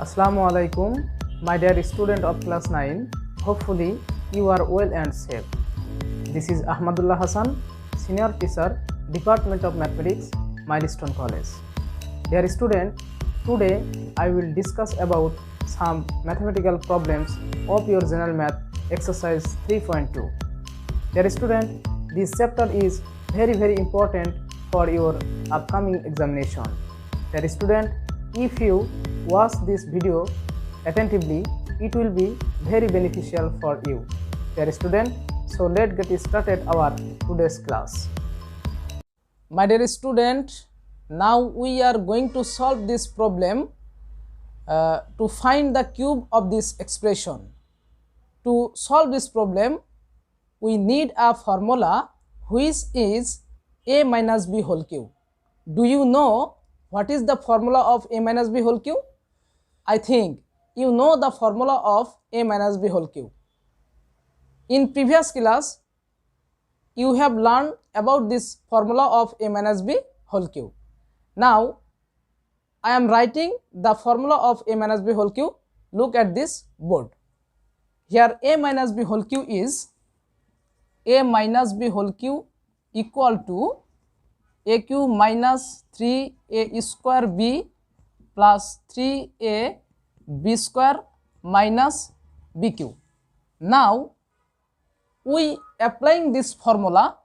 Assalamu alaikum, my dear student of class 9. Hopefully, you are well and safe. This is Ahmadullah Hassan, Senior Teacher, Department of Mathematics, Milestone College. Dear student, today I will discuss about some mathematical problems of your General Math exercise 3.2. Dear student, this chapter is very important for your upcoming examination. Dear student, if you watch this video attentively, it will be very beneficial for you. Dear student, so let's get started our today's class. My dear student, now we are going to solve this problem to find the cube of this expression. To solve this problem, we need a formula which is a minus b whole cube. Do you know what is the formula of a minus b whole cube? I think you know the formula of a minus b whole cube. In previous class, you have learned about this formula of a minus b whole cube. Now, I am writing the formula of a minus b whole cube. Look at this board. Here a minus b whole cube is a minus b whole cube equal to a cube minus 3a square b plus 3a b square minus b cube. Now, we applying this formula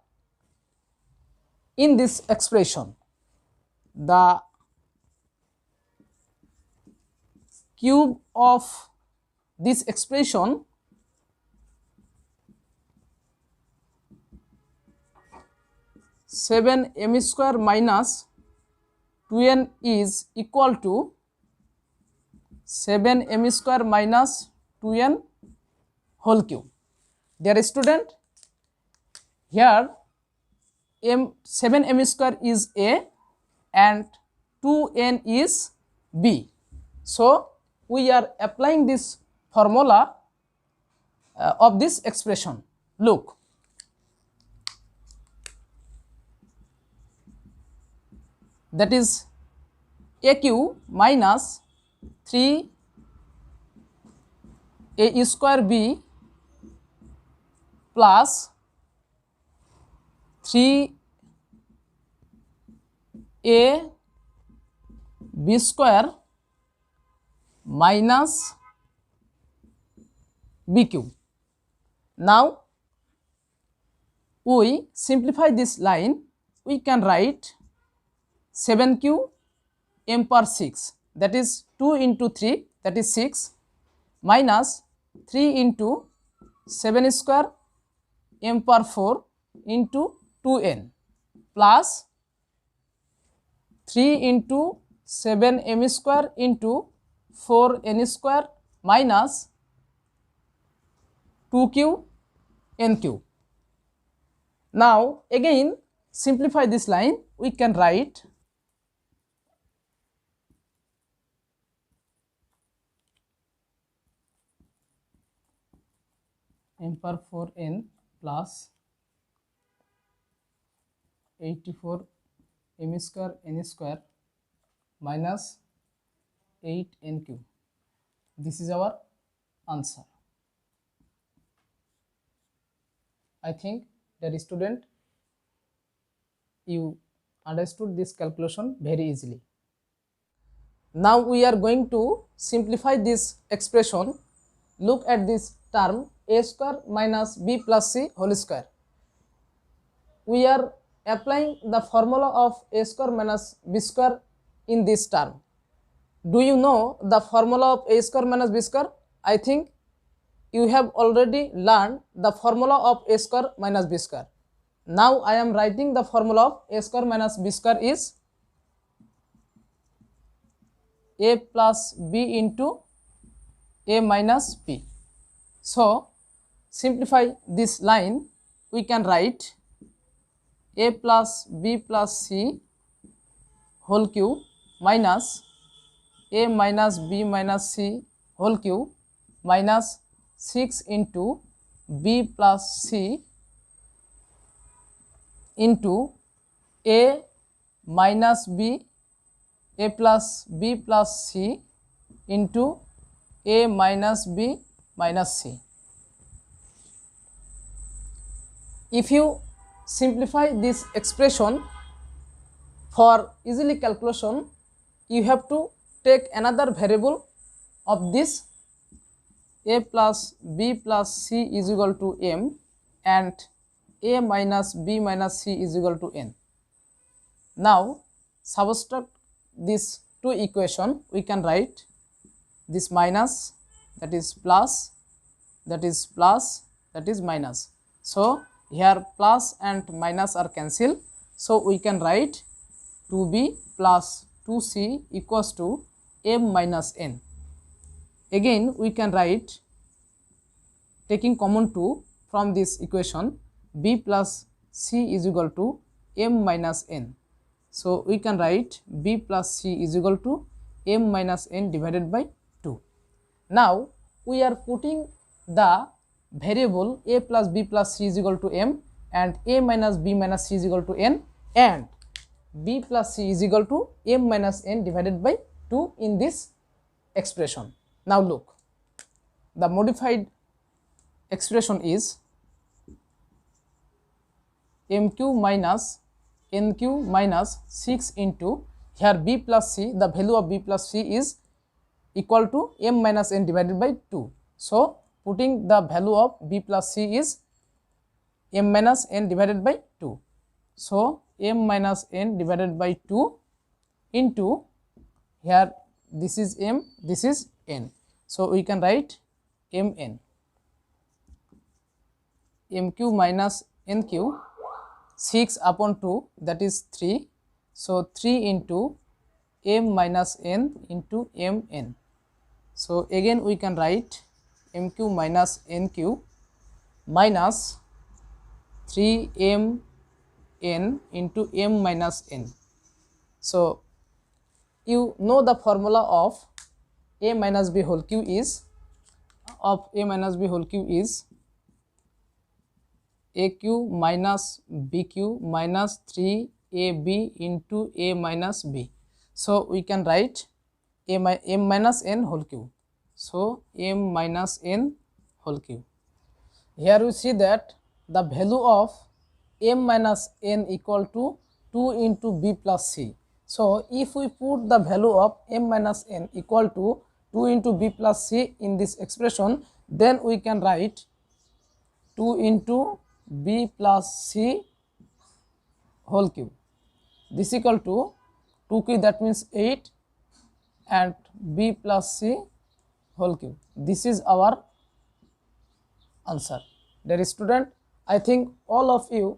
in this expression. The cube of this expression seven m square minus 2n is equal to 7m square minus 2n whole cube. Dear student, here 7m square is a and 2n is b. So, we are applying this formula of this expression. Look. That is a cube minus 3a square b plus 3a b square minus b cube. Now, we simplify this line. We can write 7 cube m power 6, that is 2 into 3, that is 6, minus 3 into 7 square m power 4 into 2n plus 3 into 7m square into 4n square minus 2 cube n cube. Now, again simplify this line. We can write m power 4n plus 84 m square n square minus 8n cube. This is our answer. I think that student, you understood this calculation very easily. Now we are going to simplify this expression. Look at this term a square minus b plus c whole square. We are applying the formula of a square minus b square in this term. Do you know the formula of a square minus b square? I think you have already learned the formula of a square minus b square. Now I am writing the formula of a square minus b square is a plus b into a minus b. So, simplify this line. We can write a plus b plus c whole cube minus a minus b minus c whole cube minus 6 into b plus c into a minus b, a plus b plus c into a minus b minus c. If you simplify this expression for easily calculation, you have to take another variable of this a plus b plus c is equal to m and a minus b minus c is equal to n. Now subtract these two equation, we can write this minus, that is plus, that is plus, that is minus. So here plus and minus are cancelled, so we can write 2b plus 2c equals to m minus n. Again we can write, taking common 2 from this equation, b plus c is equal to m minus n. So we can write b plus c is equal to m minus n divided by 2. Now we are putting the variable a plus b plus c is equal to m and a minus b minus c is equal to n, and b plus c is equal to m minus n divided by 2 in this expression. Now look, the modified expression is mq minus nq minus 6 into, here b plus c, the value of b plus c is equal to m minus n divided by 2. So putting the value of b plus c is m minus n divided by 2. So m minus n divided by 2 into, here this is m, this is n. So we can write mn, mq minus nq, 6 upon 2, that is 3. So 3 into m minus n into mn. So again we can write mq minus nq minus 3mn into m minus n. So you know the formula of a minus b whole cube is, aq minus bq minus 3ab into a minus b. So we can write m minus n whole cube. So m minus n whole cube. Here we see that the value of m minus n equal to 2 into b plus c. So if we put the value of m minus n equal to 2 into b plus c in this expression, then we can write 2 into b plus c whole cube. This equal to 2 cube, that means 8, and b plus c whole cube. This is our answer. Dear student, I think all of you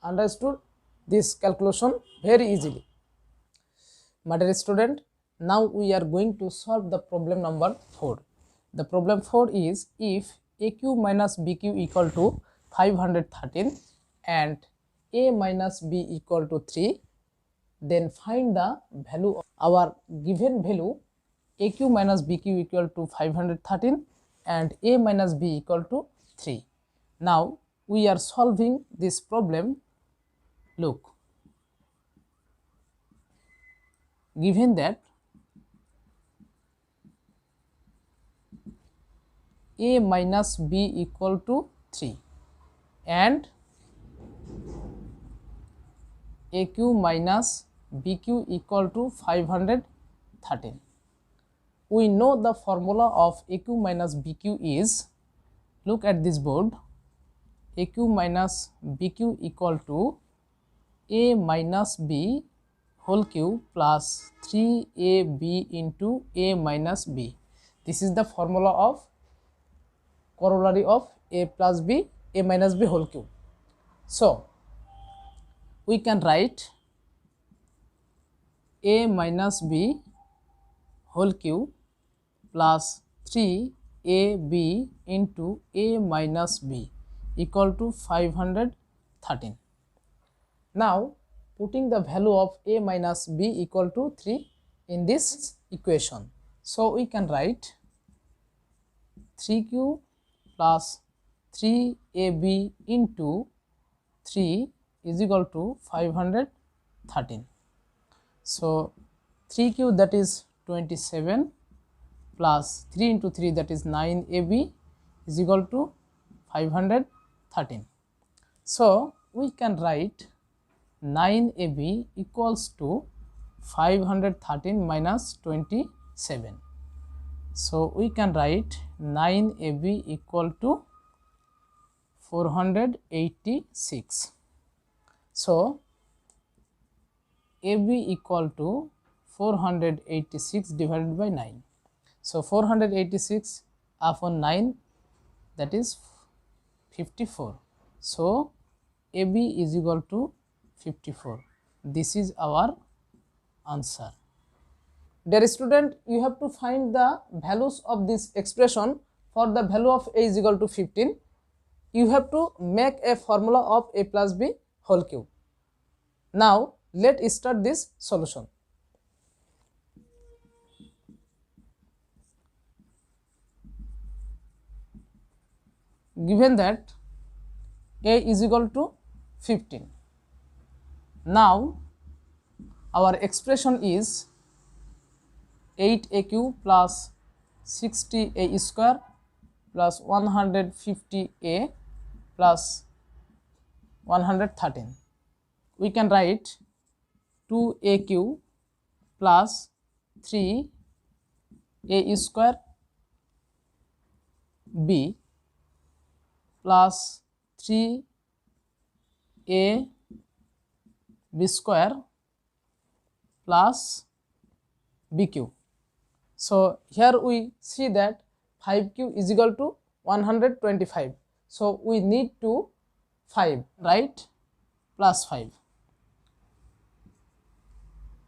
understood this calculation very easily. My dear student, now we are going to solve the problem number 4. The problem 4 is, if aq minus bq equal to 513 and a minus b equal to 3, then find the value of our given value aq minus bq equal to 513 and a minus b equal to 3. Now we are solving this problem. Look, given that a minus b equal to 3 and aq minus bq equal to 513. We know the formula of aq minus bq is, look at this board, aq minus bq equal to a minus b whole cube plus 3ab into a minus b. This is the formula of corollary of a plus b, a minus b whole cube. So we can write a minus b whole cube plus 3ab into a minus b equal to 513. Now putting the value of a minus b equal to 3 in this equation. So we can write 3q plus 3ab into 3 is equal to 513. So 3q, that is 27, plus 3 into 3, that is 9ab, is equal to 513. So we can write 9ab equals to 513 minus 27. So we can write 9ab equal to 486. So AB equal to 486 divided by 9. So 486 upon 9, that is 54. So AB is equal to 54. This is our answer. Dear student, you have to find the values of this expression. For the value of A is equal to 15, you have to make a formula of A plus B whole cube. Now let's start this solution. Given that A is equal to 15, now our expression is 8aq plus 60a square plus 150a plus 113. We can write 2aq plus 3a square b plus 3a b square plus bq. So here we see that 5q is equal to 125. So we need to 5, right? Plus 5.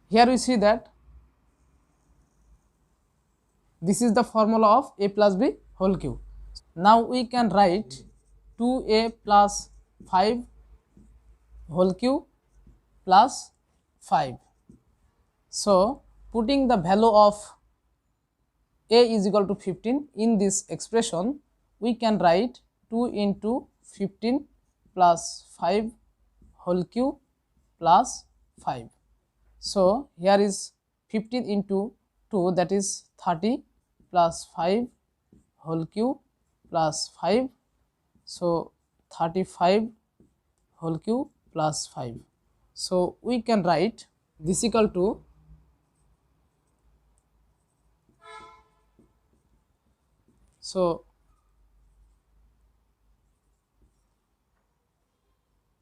Here we see that this is the formula of A plus B whole cube. Now we can write 2a plus 5 whole cube plus 5. So putting the value of A is equal to 15 in this expression, we can write 2 into 15 plus 5 whole cube plus 5. So here is 15 into 2, that is 30 plus 5 whole cube plus 5. So 35 whole cube plus 5. So we can write this equal to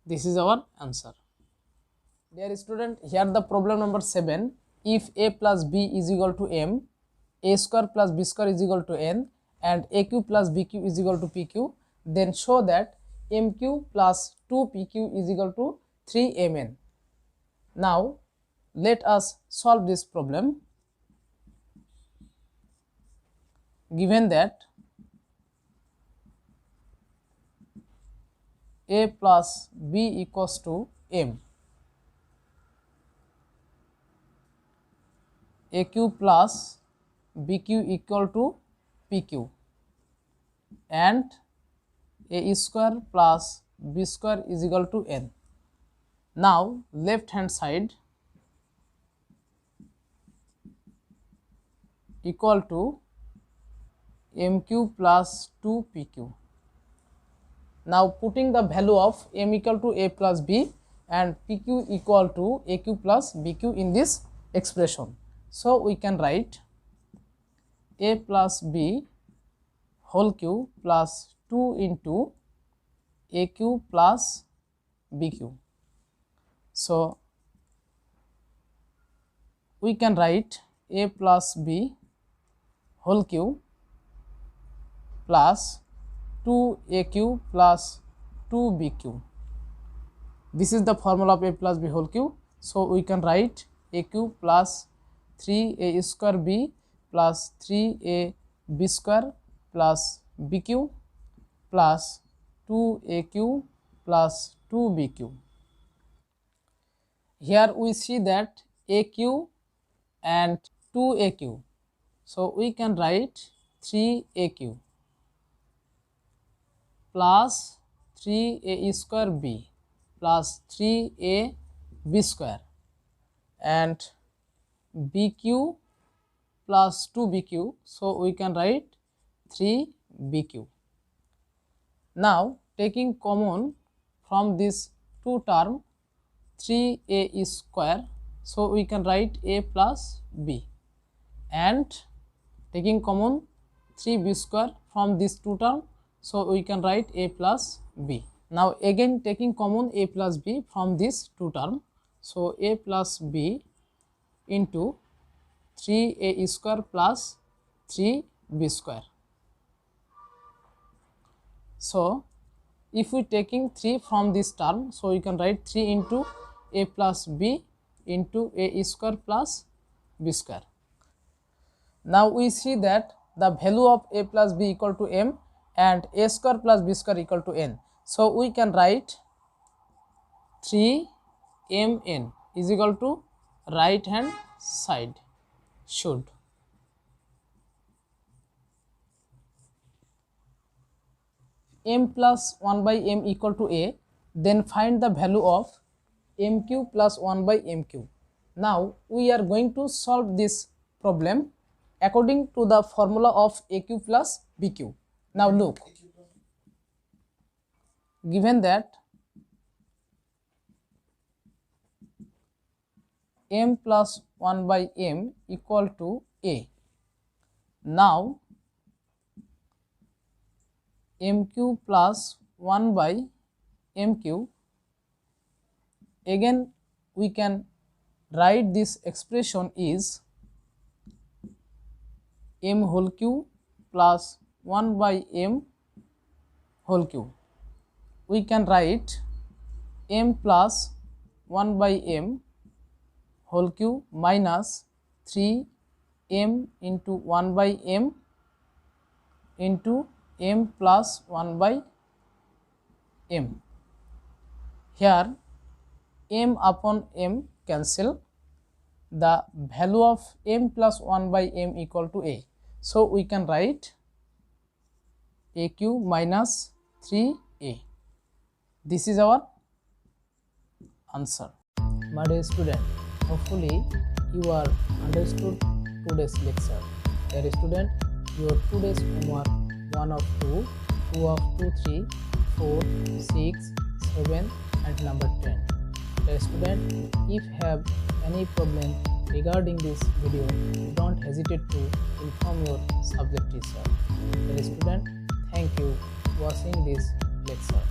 this is our answer. Dear student, here the problem number 7. If A plus B is equal to M, A square plus B square is equal to N, and AQ plus BQ is equal to PQ, then show that MQ plus 2PQ is equal to 3MN. Now let us solve this problem. Given that A plus B equals to M, AQ plus BQ equal to PQ, and A square plus B square is equal to N. Now left hand side equal to MQ plus 2PQ. Now putting the value of M equal to A plus B and PQ equal to AQ plus BQ in this expression. So we can write A plus B whole cube plus 2 into AQ plus BQ. So we can write A plus B whole cube plus 2AQ plus 2BQ. This is the formula of A plus B whole cube. So we can write AQ plus 3A square B plus 3A B square plus BQ plus 2AQ plus 2BQ. Here we see that AQ and 2AQ. So we can write 3AQ plus 3A square B plus 3A B square, and BQ plus 2bq, so we can write 3bq. Now taking common from this two term 3a square, so we can write a plus b, and taking common 3b square from this two term, so we can write a plus b. Now again taking common a plus b from this two term, so a plus b into 3a square plus 3b square. So if we taking 3 from this term, so we can write 3 into a plus b into a square plus b square. Now we see that the value of a plus b equal to m and a square plus b square equal to n. So we can write 3mn is equal to right hand side should. M plus 1 by m equal to a, then find the value of mq plus 1 by mq. Now we are going to solve this problem according to the formula of aq plus bq. Now look, given that m plus 1 by m equal to a, now mq plus 1 by mq, again we can write this expression is m whole cube plus 1 by m whole cube. We can write m plus 1 by m whole cube minus 3m into 1 by m into m plus 1 by m. Here m upon m cancel, the value of m plus 1 by m equal to a. So we can write aq minus 3a. This is our answer. My dear student, hopefully you are understood today's lecture. Dear student, your today's homework 1 of 2, 2 of 2, 3, 4, 6, 7 and number 10. Dear student, if you have any problem regarding this video, don't hesitate to inform your subject teacher. Dear student, thank you for watching this lecture.